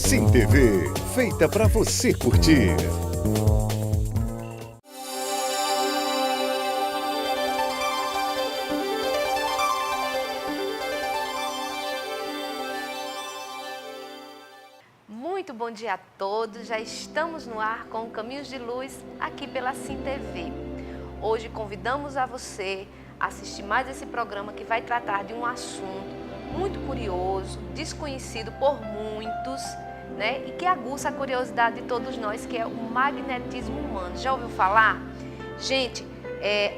Sim TV, feita para você curtir. Muito bom dia a todos, já estamos no ar com Caminhos de Luz aqui pela Sim TV. Hoje convidamos a você a assistir mais esse programa que vai tratar de um assunto muito curioso, desconhecido por muitos, né? E que aguça a curiosidade de todos nós, que é o magnetismo humano. Já ouviu falar? Gente,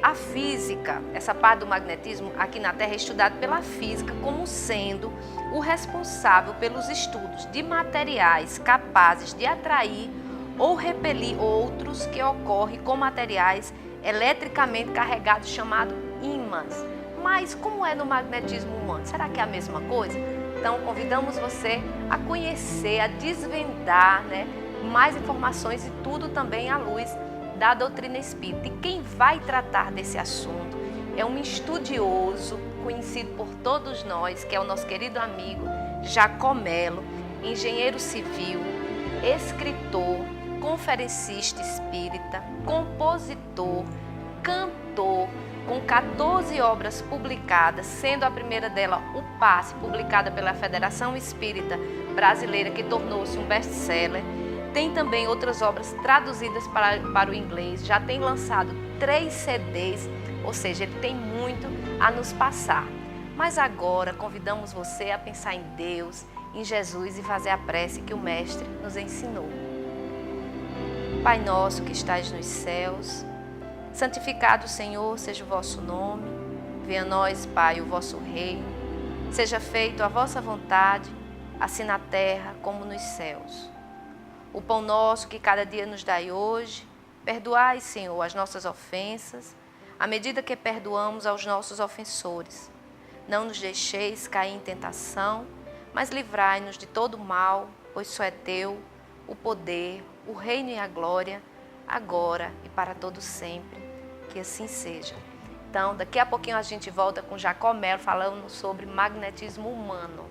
a física, essa parte do magnetismo aqui na Terra é estudada pela física como sendo o responsável pelos estudos de materiais capazes de atrair ou repelir outros que ocorrem com materiais eletricamente carregados chamados ímãs. Mas como é no magnetismo humano? Será que é a mesma coisa? Então convidamos você a conhecer, a desvendar, né, mais informações e tudo também à luz da doutrina espírita. E quem vai tratar desse assunto é um estudioso conhecido por todos nós, que é o nosso querido amigo Jacó Melo, engenheiro civil, escritor, conferencista espírita, compositor, cantor, com 14 obras publicadas, sendo a primeira dela O Passe, publicada pela Federação Espírita Brasileira, que tornou-se um best-seller. Tem também outras obras traduzidas para o inglês, já tem lançado 3 CDs, ou seja, ele tem muito a nos passar. Mas agora convidamos você a pensar em Deus, em Jesus e fazer a prece que o Mestre nos ensinou. Pai nosso que estais nos céus, santificado, Senhor, seja o vosso nome. Venha a nós, Pai, o vosso reino. Seja feita a vossa vontade, assim na terra como nos céus. O pão nosso que cada dia nos dai hoje, perdoai, Senhor, as nossas ofensas, à medida que perdoamos aos nossos ofensores. Não nos deixeis cair em tentação, mas livrai-nos de todo mal, pois só é teu o poder, o reino e a glória, agora e para todo sempre. Que assim seja. Então, daqui a pouquinho a gente volta com Jacó Melo falando sobre magnetismo humano.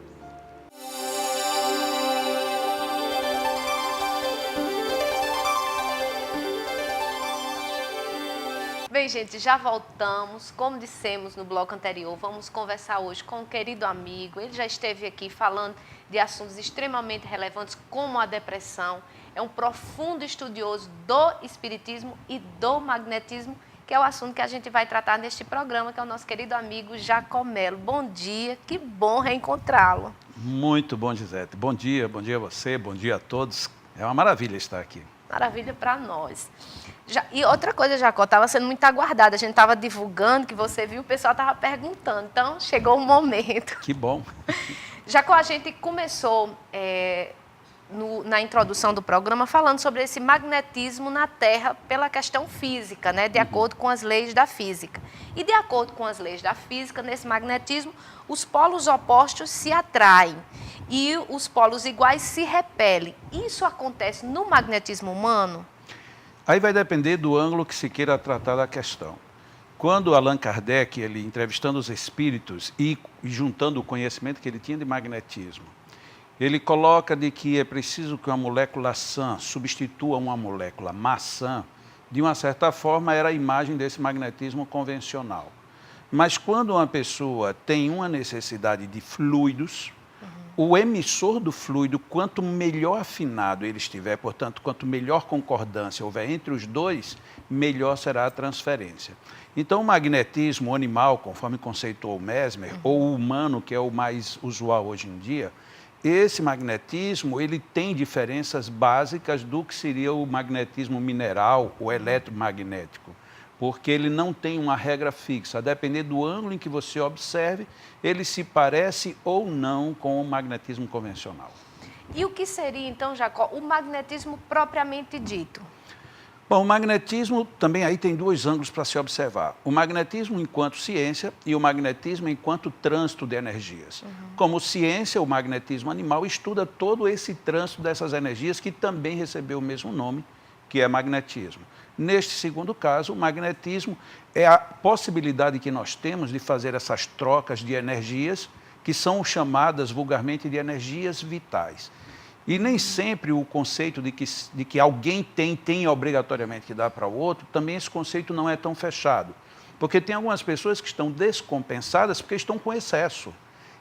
Bem, gente, já voltamos. Como dissemos no bloco anterior, vamos conversar hoje com um querido amigo. Ele já esteve aqui falando de assuntos extremamente relevantes, como a depressão. É um profundo estudioso do espiritismo e do magnetismo, que é o assunto que a gente vai tratar neste programa, que é o nosso querido amigo Jacó Melo. Bom dia, que bom reencontrá-lo. Muito bom, Gisete. Bom dia a você, bom dia a todos. É uma maravilha estar aqui. Maravilha para nós. E outra coisa, Jacó, estava sendo muito aguardada. A gente estava divulgando, que você viu, o pessoal estava perguntando. Então, chegou o momento. Que bom. Jacó, a gente começou na introdução do programa falando sobre esse magnetismo na Terra pela questão física, né? De acordo com as leis da física. E de acordo com as leis da física, nesse magnetismo, os polos opostos se atraem e os polos iguais se repelem. Isso acontece no magnetismo humano? Aí vai depender do ângulo que se queira tratar da questão. Quando Allan Kardec, ele entrevistando os espíritos e juntando o conhecimento que ele tinha de magnetismo, ele coloca de que é preciso que uma molécula sã substitua uma molécula maçã, de uma certa forma era a imagem desse magnetismo convencional. Mas quando uma pessoa tem uma necessidade de fluidos, o emissor do fluido, quanto melhor afinado ele estiver, portanto, quanto melhor concordância houver entre os dois, melhor será a transferência. Então, o magnetismo animal, conforme conceituou Mesmer, ou o humano, que é o mais usual hoje em dia, esse magnetismo ele tem diferenças básicas do que seria o magnetismo mineral, o eletromagnético, porque ele não tem uma regra fixa. A depender do ângulo em que você observe, ele se parece ou não com o magnetismo convencional. E o que seria, então, Jacó, o magnetismo propriamente dito? Bom, o magnetismo também aí tem 2 ângulos para se observar. O magnetismo enquanto ciência e o magnetismo enquanto trânsito de energias. Como ciência, o magnetismo animal estuda todo esse trânsito dessas energias que também recebeu o mesmo nome, que é magnetismo. Neste segundo caso, o magnetismo é a possibilidade que nós temos de fazer essas trocas de energias, que são chamadas vulgarmente de energias vitais. E nem sempre o conceito de que alguém tem obrigatoriamente que dar para o outro, também esse conceito não é tão fechado. Porque tem algumas pessoas que estão descompensadas porque estão com excesso.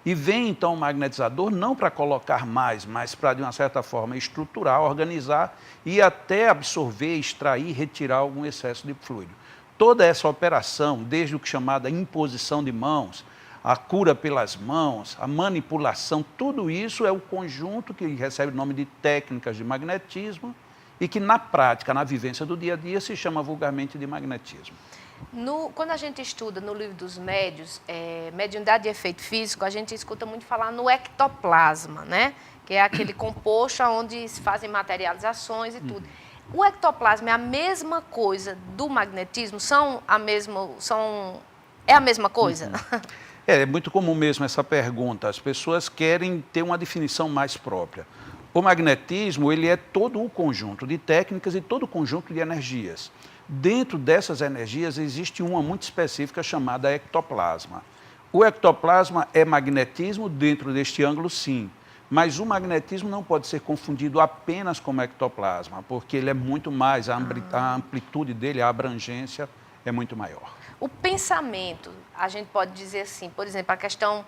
E vem, então, o magnetizador não para colocar mais, mas para, de uma certa forma, estruturar, organizar e até absorver, extrair, retirar algum excesso de fluido. Toda essa operação, desde o que é chamada imposição de mãos, a cura pelas mãos, a manipulação, tudo isso é o conjunto que recebe o nome de técnicas de magnetismo e que, na prática, na vivência do dia a dia, se chama vulgarmente de magnetismo. Quando a gente estuda no livro dos médios, mediunidade e efeito físico, a gente escuta muito falar no ectoplasma, né? Que é aquele composto onde se fazem materializações e tudo. O ectoplasma é a mesma coisa do magnetismo? É a mesma coisa? É muito comum mesmo essa pergunta. As pessoas querem ter uma definição mais própria. O magnetismo, ele é todo o conjunto de técnicas e todo o conjunto de energias. Dentro dessas energias existe uma muito específica chamada ectoplasma. O ectoplasma é magnetismo dentro deste ângulo, sim. Mas o magnetismo não pode ser confundido apenas com ectoplasma, porque ele é muito mais, a amplitude dele, a abrangência é muito maior. O pensamento, a gente pode dizer assim, por exemplo, a questão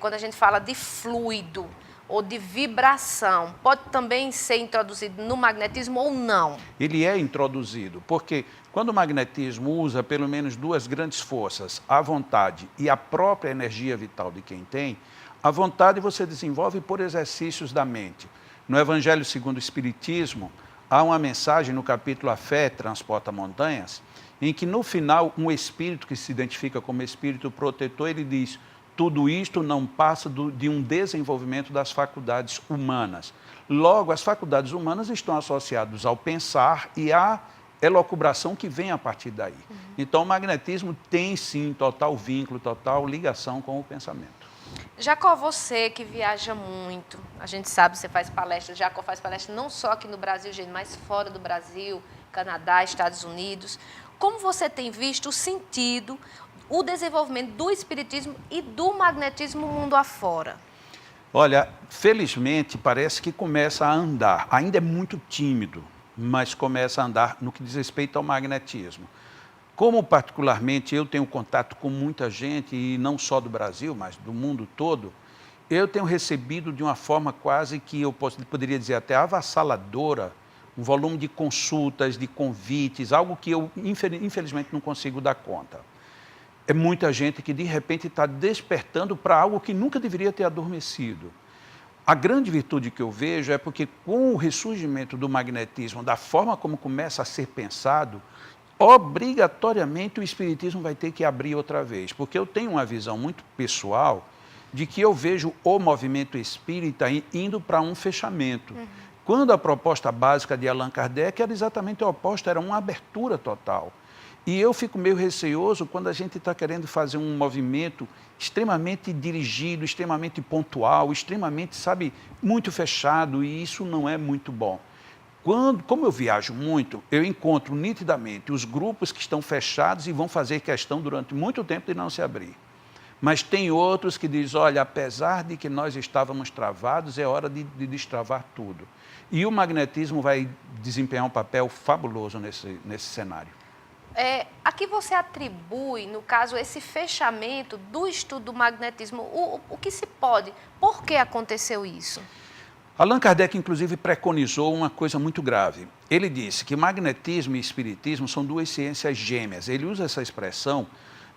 quando a gente fala de fluido ou de vibração, pode também ser introduzido no magnetismo ou não? Ele é introduzido, porque quando o magnetismo usa pelo menos duas grandes forças, a vontade e a própria energia vital de quem tem, a vontade você desenvolve por exercícios da mente. No Evangelho segundo o Espiritismo, há uma mensagem no capítulo A Fé Transporta Montanhas, em que no final um espírito que se identifica como espírito protetor, ele diz: tudo isto não passa de um desenvolvimento das faculdades humanas. Logo, as faculdades humanas estão associadas ao pensar e à elucubração que vem a partir daí. Então, o magnetismo tem, sim, total vínculo, total ligação com o pensamento. Jacó, você que viaja muito, a gente sabe, você faz palestra, Jacó faz palestra não só aqui no Brasil, gente, mas fora do Brasil, Canadá, Estados Unidos. Como você tem visto o sentido, o desenvolvimento do espiritismo e do magnetismo mundo afora? Olha, felizmente parece que começa a andar. Ainda é muito tímido, mas começa a andar no que diz respeito ao magnetismo. Como particularmente eu tenho contato com muita gente, e não só do Brasil, mas do mundo todo, eu tenho recebido de uma forma quase que eu poderia dizer até avassaladora, um volume de consultas, de convites, algo que eu infelizmente não consigo dar conta. É muita gente que de repente está despertando para algo que nunca deveria ter adormecido. A grande virtude que eu vejo é porque com o ressurgimento do magnetismo, da forma como começa a ser pensado, obrigatoriamente o espiritismo vai ter que abrir outra vez, porque eu tenho uma visão muito pessoal de que eu vejo o movimento espírita indo para um fechamento. Quando a proposta básica de Allan Kardec era exatamente a oposta, era uma abertura total. E eu fico meio receoso quando a gente está querendo fazer um movimento extremamente dirigido, extremamente pontual, extremamente, sabe, muito fechado, e isso não é muito bom. Como eu viajo muito, eu encontro nitidamente os grupos que estão fechados e vão fazer questão durante muito tempo de não se abrir. Mas tem outros que dizem, olha, apesar de que nós estávamos travados, é hora de destravar tudo. E o magnetismo vai desempenhar um papel fabuloso nesse cenário. A que você atribui, no caso, esse fechamento do estudo do magnetismo? O que se pode? Por que aconteceu isso? Allan Kardec, inclusive, preconizou uma coisa muito grave. Ele disse que magnetismo e espiritismo são duas ciências gêmeas. Ele usa essa expressão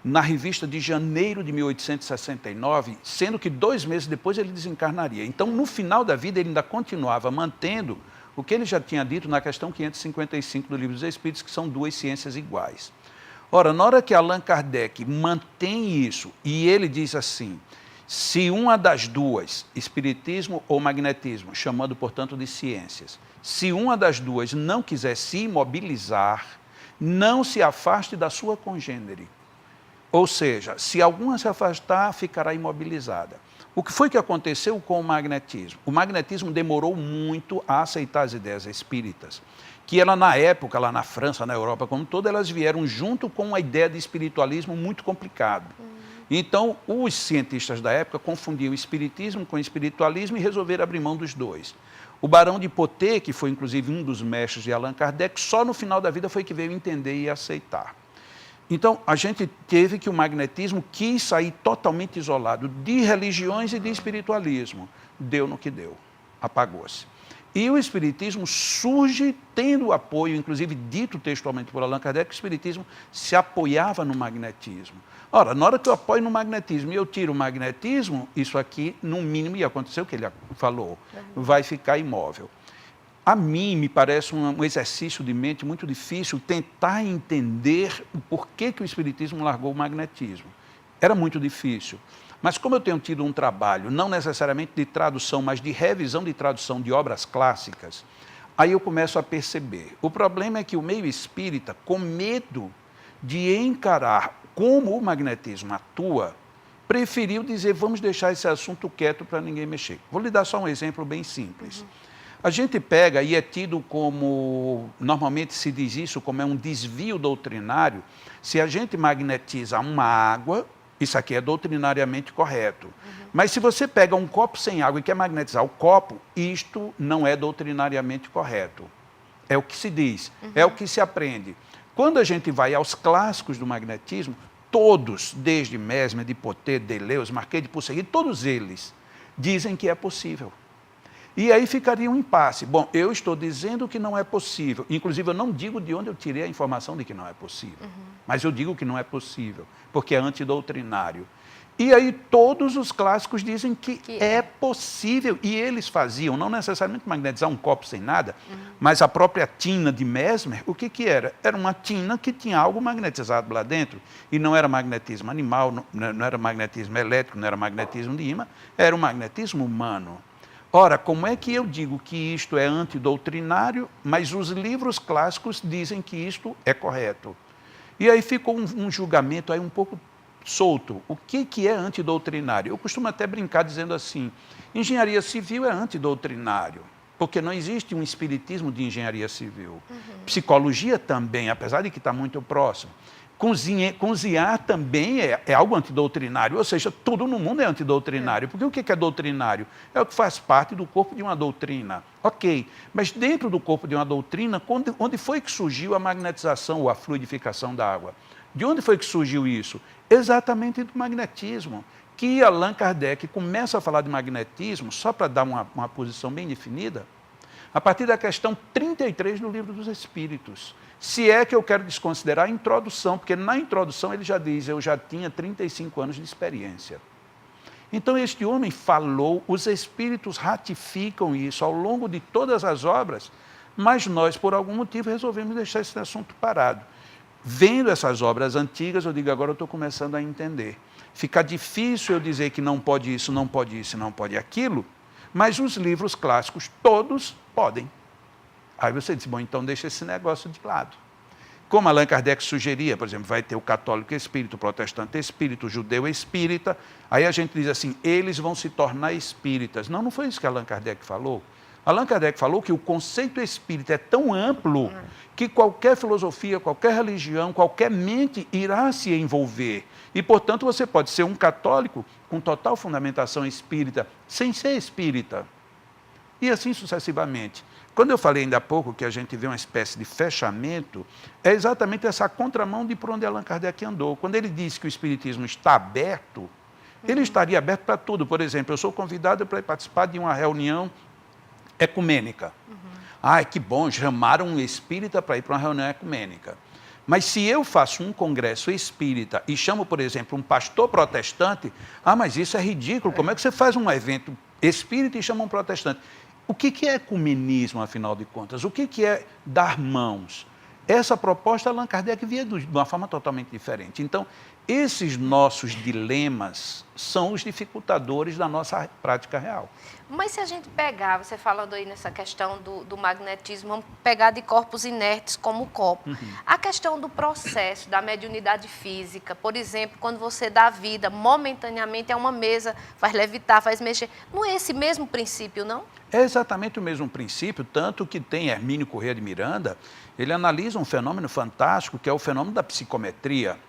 na revista de janeiro de 1869, sendo que 2 meses depois ele desencarnaria. Então, no final da vida, ele ainda continuava mantendo o que ele já tinha dito na questão 555 do Livro dos Espíritos, que são duas ciências iguais. Ora, na hora que Allan Kardec mantém isso, e ele diz assim, se uma das duas, espiritismo ou magnetismo, chamando, portanto, de ciências, se uma das duas não quiser se imobilizar, não se afaste da sua congênere. Ou seja, se alguma se afastar, ficará imobilizada. O que foi que aconteceu com o magnetismo? O magnetismo demorou muito a aceitar as ideias espíritas, que ela, na época, lá na França, na Europa como toda, elas vieram junto com uma ideia de espiritualismo muito complicado. Então, os cientistas da época confundiam o espiritismo com o espiritualismo e resolveram abrir mão dos dois. O Barão de Potê, que foi inclusive um dos mestres de Allan Kardec, só no final da vida foi que veio entender e aceitar. Então, a gente teve que o magnetismo quis sair totalmente isolado de religiões e de espiritualismo. Deu no que deu, apagou-se. E o espiritismo surge tendo apoio, inclusive dito textualmente por Allan Kardec, que o espiritismo se apoiava no magnetismo. Ora, na hora que eu apoio no magnetismo e eu tiro o magnetismo, isso aqui, no mínimo, ia acontecer o que ele falou, vai ficar imóvel. A mim, me parece um exercício de mente muito difícil tentar entender o porquê que o espiritismo largou o magnetismo. Era muito difícil. Mas como eu tenho tido um trabalho, não necessariamente de tradução, mas de revisão de tradução de obras clássicas, aí eu começo a perceber. O problema é que o meio espírita, com medo de encarar como o magnetismo atua, preferiu dizer, vamos deixar esse assunto quieto para ninguém mexer. Vou lhe dar só um exemplo bem simples. A gente pega e é tido como, normalmente se diz isso, como é um desvio doutrinário, se a gente magnetiza uma água, isso aqui é doutrinariamente correto. Mas se você pega um copo sem água e quer magnetizar o copo, isto não é doutrinariamente correto. É o que se diz, é o que se aprende. Quando a gente vai aos clássicos do magnetismo, todos, desde Mesmer, de Potê, Deleuze, Marquês de Puységur, todos eles dizem que é possível. E aí ficaria um impasse. Bom, eu estou dizendo que não é possível. Inclusive, eu não digo de onde eu tirei a informação de que não é possível. Mas eu digo que não é possível, porque é antidoutrinário. E aí todos os clássicos dizem que é possível. E eles faziam, não necessariamente magnetizar um copo sem nada, mas a própria tina de Mesmer, o que que era? Era uma tina que tinha algo magnetizado lá dentro. E não era magnetismo animal, não era magnetismo elétrico, não era magnetismo de ímã, era um magnetismo humano. Ora, como é que eu digo que isto é antidoutrinário, mas os livros clássicos dizem que isto é correto? E aí ficou um julgamento aí um pouco solto. O que é antidoutrinário? Eu costumo até brincar dizendo assim, engenharia civil é antidoutrinário, porque não existe um espiritismo de engenharia civil. Psicologia também, apesar de que está muito próximo. Cozinhar também é algo antidoutrinário, ou seja, tudo no mundo é antidoutrinário. Porque o que é doutrinário? É o que faz parte do corpo de uma doutrina. Ok, mas dentro do corpo de uma doutrina, onde foi que surgiu a magnetização ou a fluidificação da água? De onde foi que surgiu isso? Exatamente do magnetismo. Que Allan Kardec começa a falar de magnetismo, só para dar uma posição bem definida, a partir da questão 33 do Livro dos Espíritos. Se é que eu quero desconsiderar a introdução, porque na introdução ele já diz, eu já tinha 35 anos de experiência. Então este homem falou, os espíritos ratificam isso ao longo de todas as obras, mas nós, por algum motivo, resolvemos deixar esse assunto parado. Vendo essas obras antigas, eu digo, agora eu estou começando a entender. Fica difícil eu dizer que não pode isso, não pode isso, não pode aquilo, mas os livros clássicos, todos podem. Aí você diz, bom, então deixa esse negócio de lado. Como Allan Kardec sugeria, por exemplo, vai ter o católico espírita, o protestante espírita, o judeu espírita, aí a gente diz assim, eles vão se tornar espíritas. Não, não foi isso que Allan Kardec falou. Allan Kardec falou que o conceito espírita é tão amplo que qualquer filosofia, qualquer religião, qualquer mente irá se envolver. E, portanto, você pode ser um católico com total fundamentação espírita, sem ser espírita. E assim sucessivamente. Quando eu falei ainda há pouco que a gente vê uma espécie de fechamento, é exatamente essa contramão de por onde Allan Kardec andou. Quando ele diz que o espiritismo está aberto, ele estaria aberto para tudo. Por exemplo, eu sou convidado para participar de uma reunião ecumênica. Ai, que bom, chamaram um espírita para ir para uma reunião ecumênica. Mas se eu faço um congresso espírita e chamo, por exemplo, um pastor protestante, mas isso é ridículo, como é que você faz um evento espírita e chama um protestante? O que é ecumenismo, afinal de contas? O que é dar mãos? Essa proposta, Allan Kardec via de uma forma totalmente diferente. Então, esses nossos dilemas são os dificultadores da nossa prática real. Mas se a gente pegar, você falando aí nessa questão do magnetismo, vamos pegar de corpos inertes como o copo. A questão do processo, da mediunidade física, por exemplo, quando você dá vida momentaneamente a uma mesa, faz levitar, faz mexer, não é esse mesmo princípio, não? É exatamente o mesmo princípio, tanto que tem Hermínio Corrêa de Miranda, ele analisa um fenômeno fantástico, que é o fenômeno da psicometria.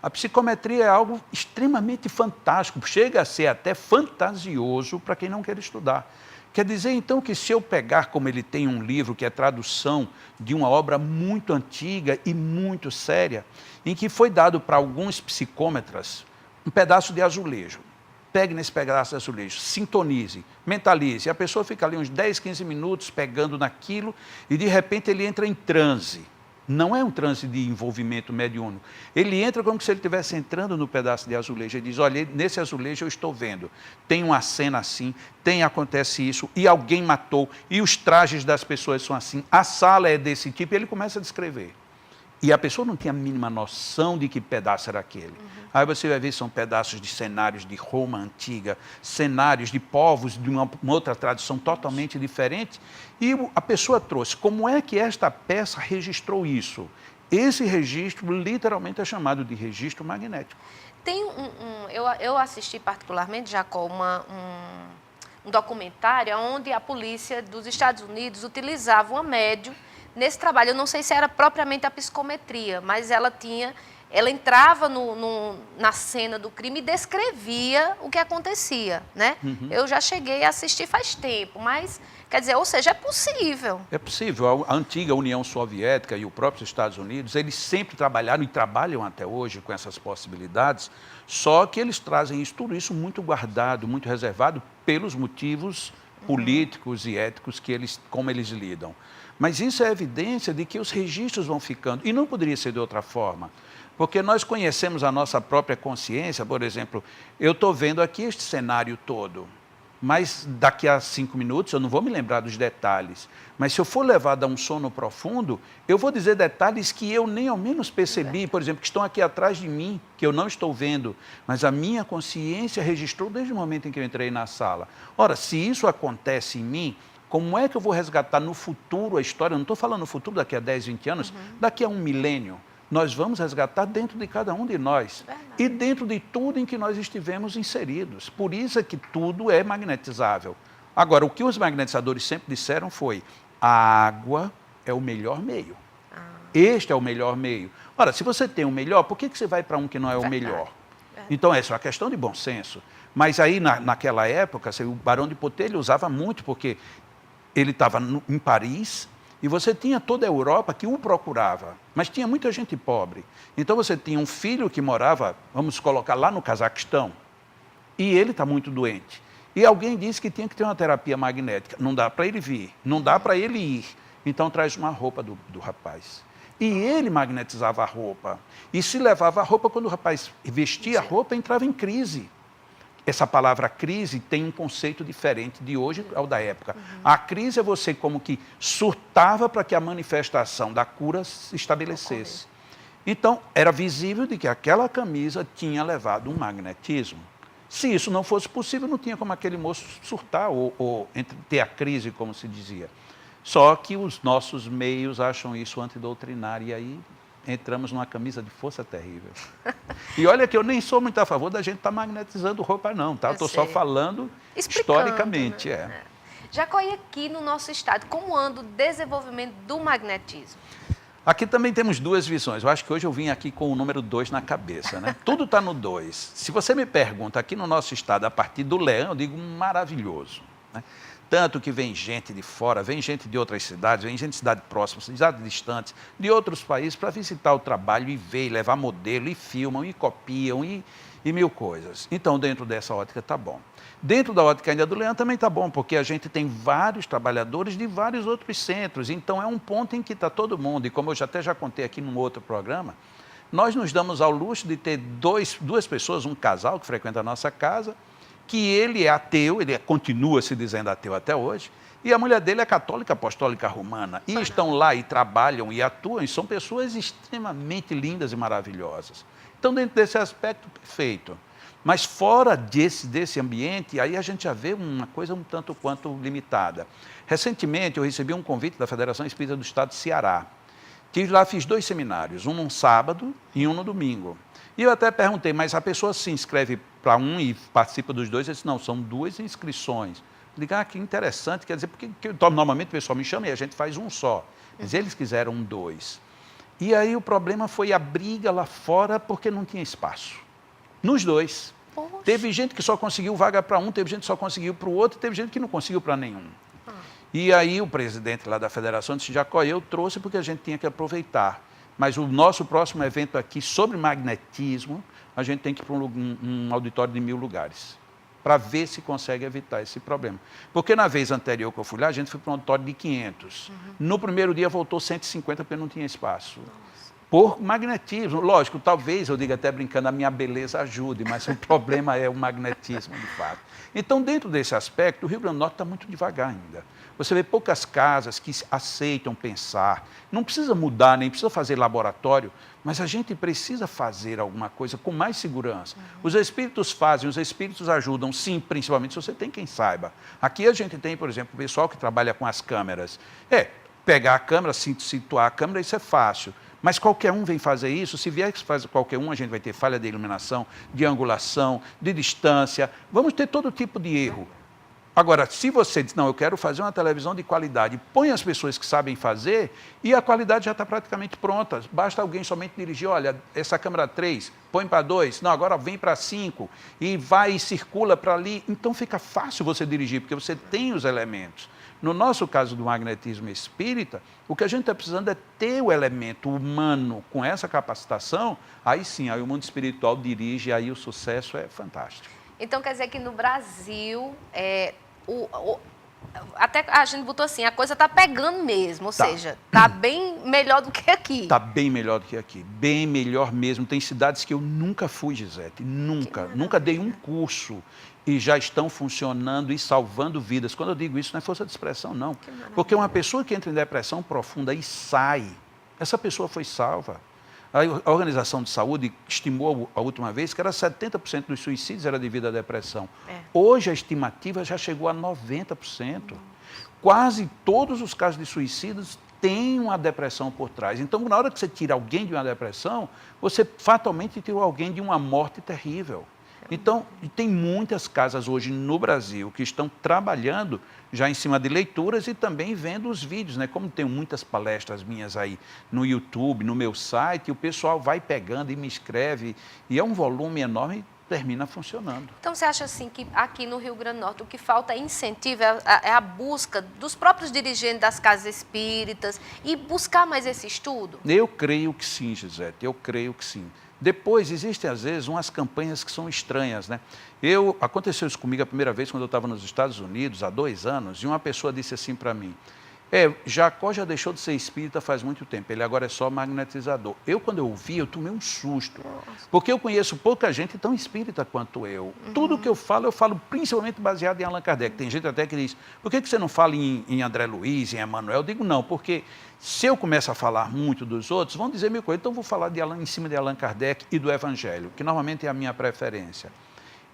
A psicometria é algo extremamente fantástico, chega a ser até fantasioso para quem não quer estudar. Quer dizer, então, que se eu pegar, como ele tem um livro que é tradução de uma obra muito antiga e muito séria, em que foi dado para alguns psicômetras um pedaço de azulejo. Pegue nesse pedaço de azulejo, sintonize, mentalize. E a pessoa fica ali uns 10, 15 minutos pegando naquilo e, de repente, ele entra em transe. Não é um transe de envolvimento mediúnico. Ele entra como se ele estivesse entrando no pedaço de azulejo. Ele diz, olha, nesse azulejo eu estou vendo. Tem uma cena assim, acontece isso, e alguém matou, e os trajes das pessoas são assim, a sala é desse tipo, e ele começa a descrever. E a pessoa não tinha a mínima noção de que pedaço era aquele. Aí você vai ver, são pedaços de cenários de Roma antiga, cenários de povos de uma outra tradição totalmente diferente. E a pessoa trouxe, como é que esta peça registrou isso? Esse registro literalmente é chamado de registro magnético. Tem eu assisti particularmente, Jacó, um documentário onde a polícia dos Estados Unidos utilizava uma médium nesse trabalho. Eu não sei se era propriamente a psicometria, mas ela entrava na cena do crime e descrevia o que acontecia, né? Eu já cheguei a assistir faz tempo, mas, quer dizer, ou seja, é possível. É possível. A antiga União Soviética e os próprios Estados Unidos, eles sempre trabalharam e trabalham até hoje com essas possibilidades, só que eles trazem tudo isso muito guardado, muito reservado, pelos motivos políticos e éticos como eles lidam. Mas isso é evidência de que os registros vão ficando, e não poderia ser de outra forma, porque nós conhecemos a nossa própria consciência. Por exemplo, eu estou vendo aqui este cenário todo, mas daqui a 5 minutos eu não vou me lembrar dos detalhes, mas se eu for levado a um sono profundo, eu vou dizer detalhes que eu nem ao menos percebi, por exemplo, que estão aqui atrás de mim, que eu não estou vendo, mas a minha consciência registrou desde o momento em que eu entrei na sala. Ora, se isso acontece em mim, como é que eu vou resgatar no futuro a história? Eu não estou falando no futuro daqui a 10, 20 anos, daqui a 1 milênio. Nós vamos resgatar dentro de cada um de nós. E dentro de tudo em que nós estivemos inseridos. Por isso é que tudo é magnetizável. Agora, o que os magnetizadores sempre disseram foi, a água é o melhor meio. Este é o melhor meio. Ora, se você tem o melhor, por que você vai para um que não é o melhor? Então, essa é uma questão de bom senso. Mas aí, naquela época, o Barão de Poté usava muito, porque ele estava em Paris e você tinha toda a Europa que o procurava, mas tinha muita gente pobre. Então você tinha um filho que morava, vamos colocar lá no Cazaquistão, e ele está muito doente. E alguém disse que tinha que ter uma terapia magnética. Não dá para ele vir, não dá para ele ir. Então traz uma roupa do rapaz. E ele magnetizava a roupa. E se levava a roupa, quando o rapaz vestia a roupa, entrava em crise. Essa palavra crise tem um conceito diferente de hoje ao da época. A crise é você como que surtava para que a manifestação da cura se estabelecesse. Então, era visível de que aquela camisa tinha levado um magnetismo. Se isso não fosse possível, não tinha como aquele moço surtar ou ter a crise, como se dizia. Só que os nossos meios acham isso antidoutrinário e aí entramos numa camisa de força terrível. E olha que eu nem sou muito a favor da gente estar magnetizando roupa, não, tá? Eu estou só falando historicamente. Né? Jacó, e aqui no nosso estado, como anda o desenvolvimento do magnetismo? Aqui também temos duas visões. Eu acho que hoje eu vim aqui com o número 2 na cabeça, né? Tudo está no 2. Se você me pergunta aqui no nosso estado, a partir do Leão, eu digo maravilhoso, né? Tanto que vem gente de fora, vem gente de outras cidades, vem gente de cidade próxima, cidades distantes, de outros países, para visitar o trabalho e ver, e levar modelo, e filmam, e copiam, e mil coisas. Então, dentro dessa ótica, está bom. Dentro da ótica ainda do Leão também está bom, porque a gente tem vários trabalhadores de vários outros centros, então é um ponto em que está todo mundo, e como eu até já contei aqui num outro programa, nós nos damos ao luxo de ter duas pessoas, um casal que frequenta a nossa casa, que ele é ateu, ele continua se dizendo ateu até hoje, e a mulher dele é católica apostólica romana, e estão lá e trabalham e atuam, e são pessoas extremamente lindas e maravilhosas. Então, dentro desse aspecto, perfeito. Mas fora desse ambiente, aí a gente já vê uma coisa um tanto quanto limitada. Recentemente, eu recebi um convite da Federação Espírita do Estado de Ceará. Estive lá, fiz 2 seminários, um no sábado e um no domingo. E eu até perguntei, mas a pessoa se inscreve para um e participa dos 2? Eu disse, não, são 2 inscrições. Eu digo, que interessante, quer dizer, porque normalmente o pessoal me chama e a gente faz um só. Mas eles quiseram 2. E aí o problema foi a briga lá fora porque não tinha espaço. Nos dois. Poxa. Teve gente que só conseguiu vaga para um, teve gente que só conseguiu para o outro, teve gente que não conseguiu para nenhum. E aí o presidente lá da federação disse, Jacó, eu trouxe porque a gente tinha que aproveitar. Mas o nosso próximo evento aqui sobre magnetismo, a gente tem que ir para um auditório de 1000 lugares, para ver se consegue evitar esse problema. Porque na vez anterior que eu fui lá, a gente foi para um auditório de 500. No primeiro dia voltou 150 porque não tinha espaço. Por magnetismo. Lógico, talvez, eu diga até brincando, a minha beleza ajude, mas o problema é o magnetismo, de fato. Então, dentro desse aspecto, o Rio Grande do Norte está muito devagar ainda. Você vê poucas casas que aceitam pensar. Não precisa mudar, nem precisa fazer laboratório, mas a gente precisa fazer alguma coisa com mais segurança. Os espíritos fazem, os espíritos ajudam, sim, principalmente se você tem quem saiba. Aqui a gente tem, por exemplo, o pessoal que trabalha com as câmeras. Pegar a câmera, situar a câmera, isso é fácil. Mas qualquer um vem fazer isso, se vier que faz qualquer um, a gente vai ter falha de iluminação, de angulação, de distância, vamos ter todo tipo de erro. Agora, se você diz, não, eu quero fazer uma televisão de qualidade, põe as pessoas que sabem fazer e a qualidade já está praticamente pronta. Basta alguém somente dirigir, olha, essa câmera 3, põe para 2, não, agora vem para 5 e vai e circula para ali. Então fica fácil você dirigir, porque você tem os elementos. No nosso caso do magnetismo espírita, o que a gente está precisando é ter o elemento humano com essa capacitação, aí sim, aí o mundo espiritual dirige, aí o sucesso é fantástico. Então quer dizer que no Brasil, até a gente botou assim, a coisa está pegando mesmo, ou seja, está bem melhor do que aqui. Está bem melhor do que aqui, bem melhor mesmo. Tem cidades que eu nunca fui, Gisete, nunca dei um curso e já estão funcionando e salvando vidas. Quando eu digo isso, não é força de expressão, não. Porque uma pessoa que entra em depressão profunda e sai, essa pessoa foi salva. A Organização de Saúde estimou a última vez que era 70% dos suicídios era devido à depressão. Hoje a estimativa já chegou a 90%. Quase todos os casos de suicídios têm uma depressão por trás. Então, na hora que você tira alguém de uma depressão, você fatalmente tira alguém de uma morte terrível. Então, tem muitas casas hoje no Brasil que estão trabalhando já em cima de leituras e também vendo os vídeos, né? Como tem muitas palestras minhas aí no YouTube, no meu site, o pessoal vai pegando e me escreve, e é um volume enorme e termina funcionando. Então, você acha assim que aqui no Rio Grande do Norte o que falta é incentivo, é a busca dos próprios dirigentes das casas espíritas e buscar mais esse estudo? Eu creio que sim, Gisete, eu creio que sim. Depois, existem, às vezes, umas campanhas que são estranhas, né? Aconteceu isso comigo a primeira vez, quando eu estava nos Estados Unidos, há 2 anos, e uma pessoa disse assim para mim, Jacó já deixou de ser espírita faz muito tempo, ele agora é só magnetizador. Quando eu ouvi, eu tomei um susto, porque eu conheço pouca gente tão espírita quanto eu. Tudo que eu falo principalmente baseado em Allan Kardec. Tem gente até que diz, por que você não fala em André Luiz, em Emmanuel? Eu digo, não, porque se eu começo a falar muito dos outros, vão dizer mil coisas, então eu vou falar em cima de Allan Kardec e do Evangelho, que normalmente é a minha preferência.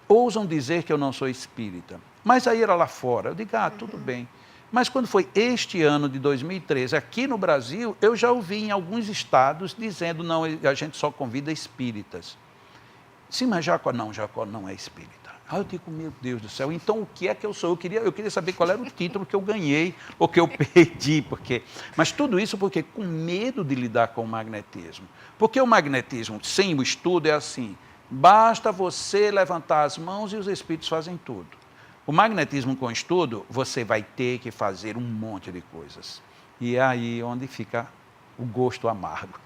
Ousam dizer que eu não sou espírita, mas aí era lá fora. Eu digo, tudo bem. Mas quando foi este ano de 2013, aqui no Brasil, eu já ouvi em alguns estados dizendo, não, a gente só convida espíritas. Sim, mas Jacó não é espírita. Eu digo, meu Deus do céu, então o que é que eu sou? Eu queria saber qual era o título que eu ganhei ou que eu perdi. Mas tudo isso porque com medo de lidar com o magnetismo. Porque o magnetismo, sem o estudo, é assim, basta você levantar as mãos e os espíritos fazem tudo. O magnetismo com estudo, você vai ter que fazer um monte de coisas. E é aí onde fica o gosto amargo.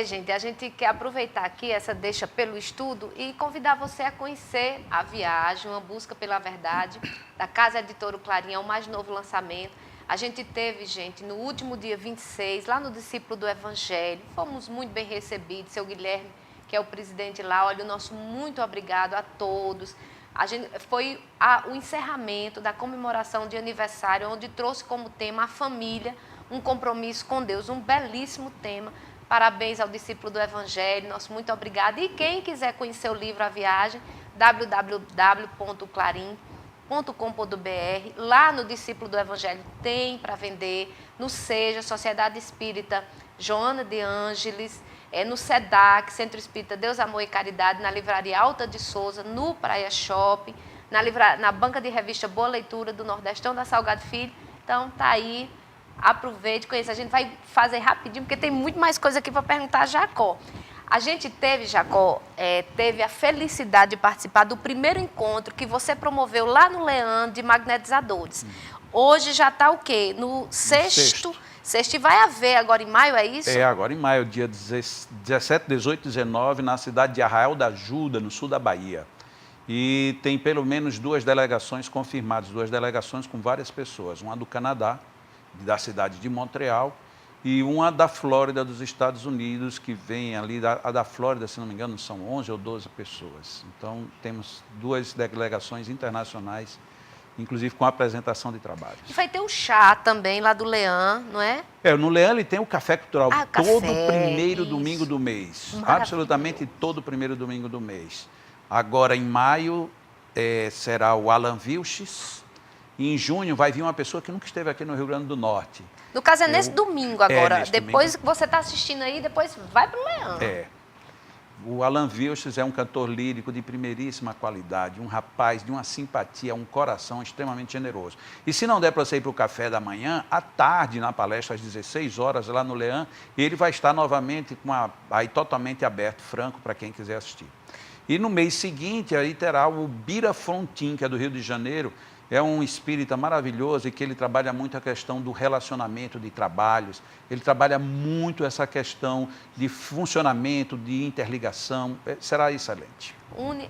Gente, a gente quer aproveitar aqui essa deixa pelo estudo e convidar você a conhecer A Viagem, uma busca pela verdade, da Casa Editora Clarim, é o mais novo lançamento. A gente teve, gente, no último dia 26, lá no Discípulo do Evangelho, fomos muito bem recebidos, seu Guilherme, que é o presidente lá, olha, o nosso muito obrigado a todos. Foi o encerramento da comemoração de aniversário, onde trouxe como tema a família, um compromisso com Deus, um belíssimo tema. Parabéns ao Discípulo do Evangelho, nosso muito obrigado. E quem quiser conhecer o livro A Viagem, www.clarim.com.br, lá no Discípulo do Evangelho tem para vender, no SEJA, Sociedade Espírita Joana de Ângeles, no SEDAC, Centro Espírita Deus, Amor e Caridade, na Livraria Alta de Souza, no Praia Shopping, na banca de revista Boa Leitura do Nordestão da Salgado Filho. Então, tá aí Aproveite, conheça. A gente vai fazer rapidinho, porque tem muito mais coisa aqui para perguntar a Jacó. A gente teve, Jacó, teve a felicidade de participar do primeiro encontro que você promoveu lá no Leão de magnetizadores. Hoje já está o quê? No sexto. Sexto, e vai haver agora em maio, é isso? É, agora em maio, dia 17, 18, 19, na cidade de Arraial da Ajuda, no sul da Bahia. E tem pelo menos 2 delegações confirmadas, 2 delegações com várias pessoas. Uma do Canadá, da cidade de Montreal, e uma da Flórida, dos Estados Unidos, que vem ali, a da Flórida, se não me engano, são 11 ou 12 pessoas. Então, temos 2 delegações internacionais, inclusive com apresentação de trabalhos. E vai ter o chá também lá do Leão, não é? No Leão ele tem o café cultural todo café, primeiro isso. domingo do mês. Maravilha. Absolutamente todo primeiro domingo do mês. Agora, em maio, será o Alan Vilches. E em junho vai vir uma pessoa que nunca esteve aqui no Rio Grande do Norte. No caso, é nesse domingo agora. Nesse Depois domingo. que você está assistindo aí, depois vai para o Leão. O Alan Vilches é um cantor lírico de primeiríssima qualidade, um rapaz de uma simpatia, um coração extremamente generoso. E se não der para você ir para o café da manhã, à tarde, na palestra, às 16 horas, lá no Leão, ele vai estar novamente aí totalmente aberto, franco, para quem quiser assistir. E no mês seguinte, aí terá o Bira Frontin, que é do Rio de Janeiro, é um espírita maravilhoso e que ele trabalha muito a questão do relacionamento de trabalhos, ele trabalha muito essa questão de funcionamento, de interligação, será excelente.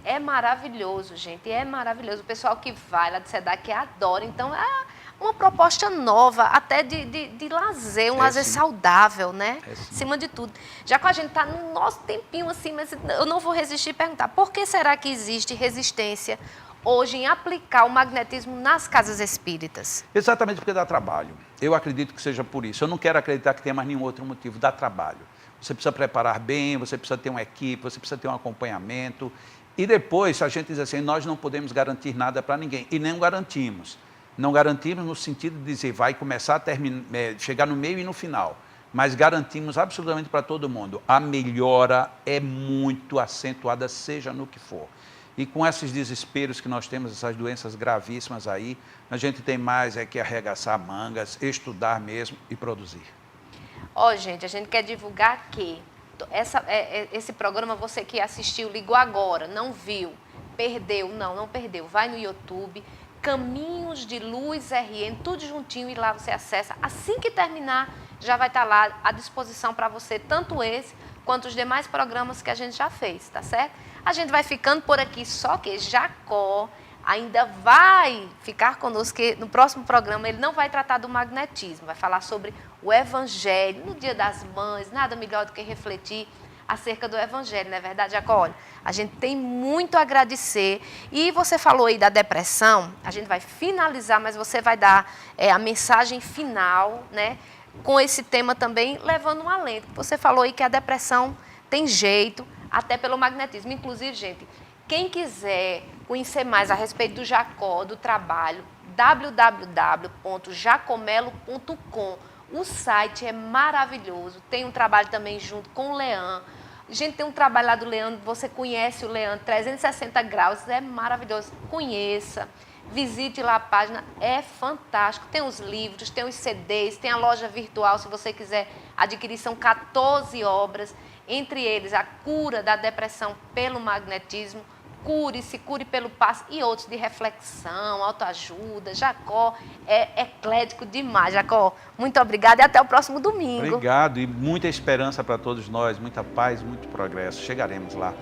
É maravilhoso, gente, é maravilhoso. O pessoal que vai lá de SEDAC adora, então é uma proposta nova, até de lazer, lazer saudável, né? Acima de tudo. Já que a gente está no nosso tempinho assim, mas eu não vou resistir a perguntar, por que será que existe resistência hoje em aplicar o magnetismo nas casas espíritas? Exatamente porque dá trabalho. Eu acredito que seja por isso. Eu não quero acreditar que tenha mais nenhum outro motivo. Dá trabalho. Você precisa preparar bem, você precisa ter uma equipe, você precisa ter um acompanhamento. E depois a gente diz assim, nós não podemos garantir nada para ninguém. E nem garantimos. Não garantimos no sentido de dizer, vai começar a chegar no meio e no final. Mas garantimos absolutamente para todo mundo. A melhora é muito acentuada, seja no que for. E com esses desesperos que nós temos, essas doenças gravíssimas aí, a gente tem mais que arregaçar mangas, estudar mesmo e produzir. Gente, a gente quer divulgar que esse programa, você que assistiu, ligou agora, não viu, perdeu, não perdeu, vai no YouTube, Caminhos de Luz RN, tudo juntinho, e lá você acessa. Assim que terminar, já vai estar lá à disposição para você, tanto esse quanto os demais programas que a gente já fez, tá certo? A gente vai ficando por aqui, só que Jacó ainda vai ficar conosco, que no próximo programa ele não vai tratar do magnetismo, vai falar sobre o Evangelho, no Dia das Mães, nada melhor do que refletir acerca do Evangelho, não é verdade, Jacó? Olha, a gente tem muito a agradecer. E você falou aí da depressão, a gente vai finalizar, mas você vai dar a mensagem final, né? Com esse tema também, levando um alento. Você falou aí que a depressão tem jeito, até pelo magnetismo. Inclusive, gente, quem quiser conhecer mais a respeito do Jacó, do trabalho, www.jacomelo.com. O site é maravilhoso, tem um trabalho também junto com o Leão. Gente, tem um trabalho lá do Leão, você conhece o Leão, 360 graus, é maravilhoso. Conheça, visite lá a página, é fantástico. Tem os livros, tem os CDs, tem a loja virtual, se você quiser adquirir, são 14 obras. Entre eles, a cura da depressão pelo magnetismo, cure-se, cure pelo passe, e outros de reflexão, autoajuda. Jacó é eclético demais. Jacó, muito obrigada e até o próximo domingo. Obrigado e muita esperança para todos nós, muita paz, muito progresso. Chegaremos lá.